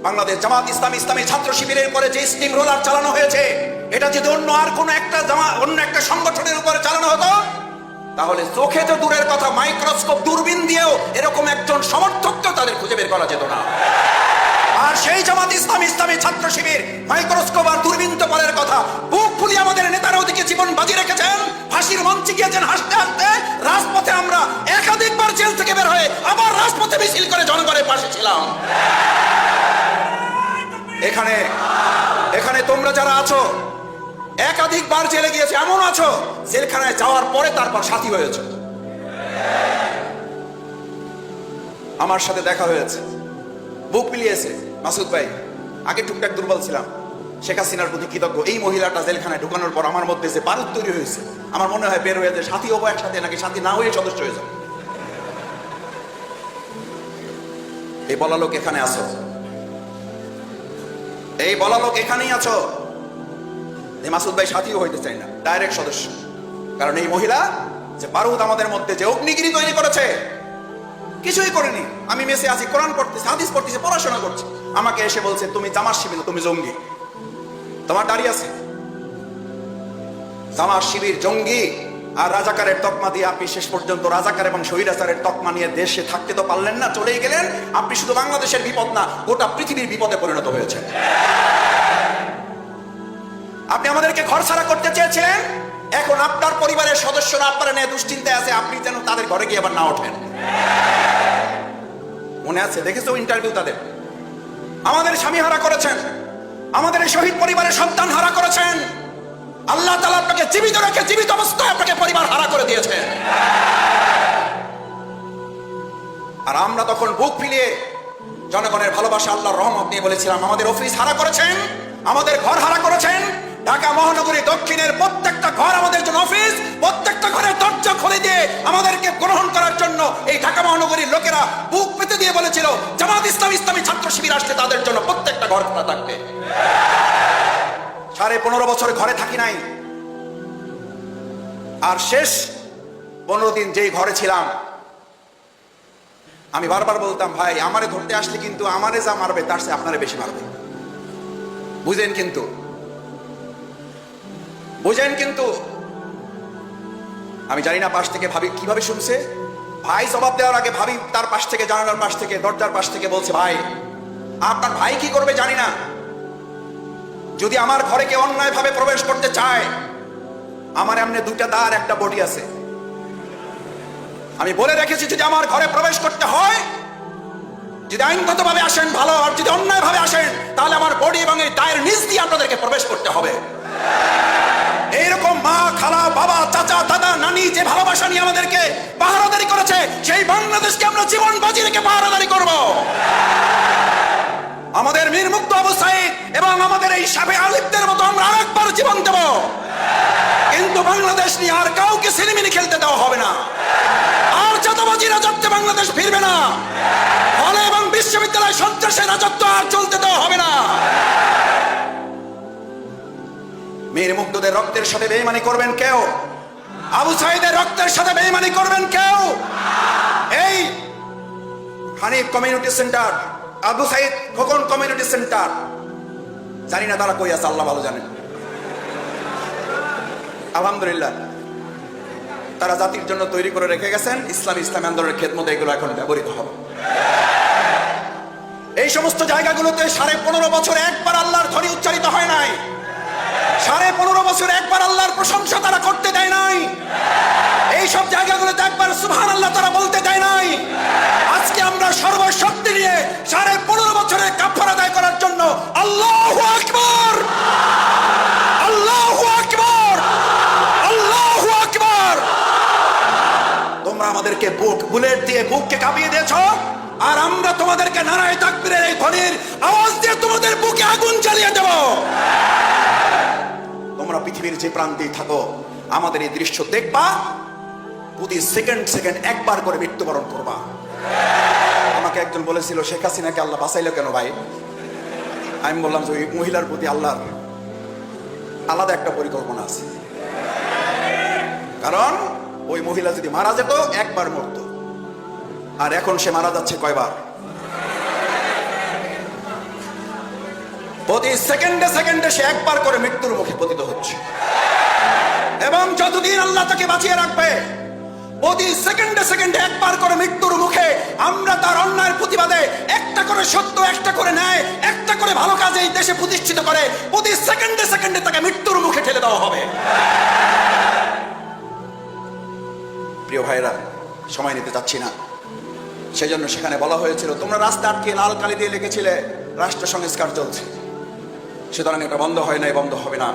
বাংলাদেশ জামাত ইসলামী ছাত্র শিবিরের উপরে যে স্টিম রোলার চালানো হয়েছে, এটা যদি অন্য একটা সংগঠনের উপরে চালানো হতো, তাহলে চোখে তো দূরের কথা, মাইক্রোস্কোপ দূরবীন দিয়েও এরকম একজন সমর্থক তো তাদের খুঁজে বের করা যেত না। আর সেই জামাত ইসলামী ছাত্র শিবির মাইক্রোস্কোপ আর দূরবীন তো পরের কথা, বুক ফুলিয়ে আমাদের নেতারা ওদিকে জীবন বাজি রেখেছেন, ফাঁসির মঞ্চে গিয়েছেন হাসতে হাসতে। রাজপথে আমরা একাধিকবার জেল থেকে বের হয়ে আবার রাজপথে মিছিল করে জনগণের পাশে ছিলাম। এখানে তোমরা যারা আছো, একাধিকবার জেলে গিয়েছে, এমন আছো জেলখানায় যাওয়ার পরে তারপর সাথী হয়েছে। আমার সাথে দেখা হয়েছে, বুক মিলিয়েছে। মাসুদ ভাই, আগে টুকটাক দুর্বল ছিলাম, শেখ হাসিনার প্রতি কৃতজ্ঞ। এই মহিলাটা জেলখানায় ঢুকানোর পর আমার মধ্যে যে বারুদ তৈরি হয়েছে, আমার মনে হয় বের হয়ে যে সাথী হবো একসাথে, নাকি সাথী না হয়ে সদস্য হয়ে যাবো। এই বলা লোক এখানে আছো, এই বলা লোক এখানেই আছো। মাসুদ ভাই সাথীও হইতে চাই না, ডাইরেক্ট সদস্য। কারণ এই মহিলা যে বারুদ আমাদের মধ্যে যে অগ্নিগিরি তৈরি করেছে, কিছুই করেনি। আমি মেসে আছি, কোরআন পড়তেছি, হাদিস পড়তেছি, পড়াশোনা করছি, আমাকে এসে বলছে তুমি জামাত শিবির, তুমি জঙ্গি। তোমার দাঁড়িয়ে আছে জামাত শিবির জঙ্গি আর রাজাকারের তকমা দিয়ে আপনি শেষ পর্যন্ত রাজাকার এবং স্বৈরাচারের তকমা নিয়ে দেশে থাকতে তো পারলেন না, চলেই গেলেন। আপনি শুধু বাংলাদেশের বিপদ না, গোটা পৃথিবীর বিপদে পরিণত হয়েছে। আপনি আমাদেরকে ঘর ছাড়া করতে চেয়েছিলেন, এখন আপনার পরিবারের সদস্যরা আপনারা নিয়ে দুশ্চিন্তায় আছে, আপনি যেন তাদের ঘরে গিয়ে আবার না ওঠেন। মনে আছে, দেখেছো ইন্টারভিউ তাদের? আমাদের স্বামী হারা করেছেন, আমাদের এই শহীদ পরিবারের সন্তান হারা করেছেন। আল্লাহ তাআলা আপনাকে জীবিত রেখে জীবিত অবস্থায় আপনাকে পরিবার হারা করে দিয়েছেন। আর আমরা তখন বুক ফিলিয়ে জনগণের ভালোবাসা, আল্লাহর রহমত নিয়ে বলেছিলাম, আমাদের অফিস হারা করেছেন, আমাদের ঘর হারা করেছেন। ঢাকা মহানগরী দক্ষিণের প্রত্যেকটা ঘর আমাদের জন্য অফিস, প্রত্যেকটা ঘরের দরজা খুলে দিয়ে আমাদেরকে গ্রহণ করার জন্য এই ঢাকা মহানগরীর লোকেরা বুক পেতে দিয়ে বলেছিল, জামাত ইসলামী ছাত্র শিবির আসলে তাদের জন্য প্রত্যেকটা ঘর খোলা থাকবে। 15.5 বছর ঘরে থাকি নাই, আর শেষ 15 দিন যেই ঘরে ছিলাম, আমি বারবার বলতাম, ভাই আমারে ধরতে আসলে কিন্তু আমারে যা মারবে তার চেয়ে আপনারে বেশি মারবে। বুঝেন কিন্তু, বুঝেন কিন্তু। আমি জানি না পাশ থেকে ভাবি কিভাবে শুনছে। ভাই জবাব দেওয়ার আগে ভাবি তার পাশ থেকে, জানালার পাশ থেকে, দরজার পাশ থেকে বলছে, ভাই আপনার ভাই কি করবে জানি না, যদি আমার ঘরে কেউ অন্যায় ভাবে প্রবেশ করতে চায়, আমার এমনি 2টা দাঁড় একটা বডি আছে। আমি বলে রেখেছি, যদি আমার ঘরে প্রবেশ করতে হয়, যদি আইনগত ভাবে আসেন ভালো, আর যদি অন্যায় ভাবে আসেন তাহলে আমার বডি এবং এই দায়ের নিচ দিয়ে আপনাদেরকে প্রবেশ করতে হবে। এইরকম মা, খালা, বাবা, চাচা, দাদা, নানি যে ভালোবাসা নিয়ে আমাদেরকে পাহারাদারি করেছে, সেই বাংলাদেশকে আমরা জীবন বাজি রেখে পাহারাদারি করব। আমাদের মীর মুগ্ধ আবু সাঈদ এবং আমাদের এই সাবে আলিফদের মতো আমরা আরেকবার জীবন দেব, কিন্তু বাংলাদেশ নিয়ে আর কাউকে সিনেমিনি খেলতে দেওয়া হবে না। আর চাঁদাবাজি রাজত্বে বাংলাদেশ ফিরবে না, হলে এবং বিশ্ববিদ্যালয় সন্ত্রাসের রাজত্ব আর চলতে দেওয়া হবে না। মীর মুগ্ধদের রক্তের সাথে বেঈমানি করবেন কেউ? আবু সাঈদের রক্তের সাথে বেঈমানি করবেন কেউ? এই Hanif community centre, Abu Saeed Khokon community centre, জানি না তারা কই আছে, আল্লাহ ভালো জানেন। আলহামদুলিল্লাহ, তারা জাতির জন্য তৈরি করে রেখে গেছেন। ইসলামী আন্দোলনের খেদমতে এগুলো এখন ব্যবহৃত হবে। এই সমস্ত জায়গাগুলোতে 15.5 বছর একবার আল্লাহর ধ্বনি উচ্চারিত হয় নাই, 15.5 বছর একবার আল্লাহর প্রশংসা তারা করতে দেয় নাই, এই সব জায়গাগুলোতে একবার সুবহানাল্লাহ তারা বলতে দেয় নাই। আজকে আমরা সর্বশক্তি নিয়ে 15.5 বছরের কাফারা আদায় করার জন্য আল্লাহু আকবার, আল্লাহু আকবার, আল্লাহু আকবার। তোমরা আমাদেরকে বুলেট দিয়ে বুককে কাঁপিয়ে দিয়েছো, আর আমরা তোমাদেরকে নারায়ে তাকবীরের এই ধ্বনির আওয়াজ দিয়ে তোমাদের বুকে আগুন জ্বালিয়ে দেব। তোমরা পৃথিবীর যে প্রান্তেই থাকো, আমাদের এই দৃশ্য দেখবা, প্রতি সেকেন্ড একবার করে মৃত্যুবরণ করবা। আমাকে একজন বলেছিল, শেখ হাসিনাকে আল্লাহ বাঁচাইলো কেন ভাই? আমি বললাম যে ওই মহিলার প্রতি আল্লাহর আলাদা একটা পরিকল্পনা আছে। কারণ ওই মহিলা যদি মারা যেত, একবার মরতো, আর এখন সে মারা যাচ্ছে কয়বার? প্রতি সেকেন্ডে সেকেন্ডে সে একবার করে মৃত্যুর মুখে পতিত হচ্ছে, এবং যতদিন আল্লাহ তাকে বাঁচিয়ে রাখবে প্রতি সেকেন্ডে সেকেন্ডে একবার করে মৃত্যুর মুখে আমরা তার অন্যায়ের প্রতিবাদে একটা করে সত্য, একটা করে ন্যায়, একটা করে ভালো কাজ এই দেশে প্রতিষ্ঠিত করে প্রতি সেকেন্ডে সেকেন্ডে তাকে মৃত্যুর মুখে ঠেলে দেওয়া হবে। প্রিয় ভাইরা, সময় নিতে চাচ্ছি না, সেজন্য সেখানে বলা হয়েছিল তোমরা রাস্তা আটকে লাল কালি দিয়ে লিখেছিলে রাষ্ট্র সংস্কার চলছে, সুতরাং এটা বন্ধ হয় নাই, বন্ধ হবে না।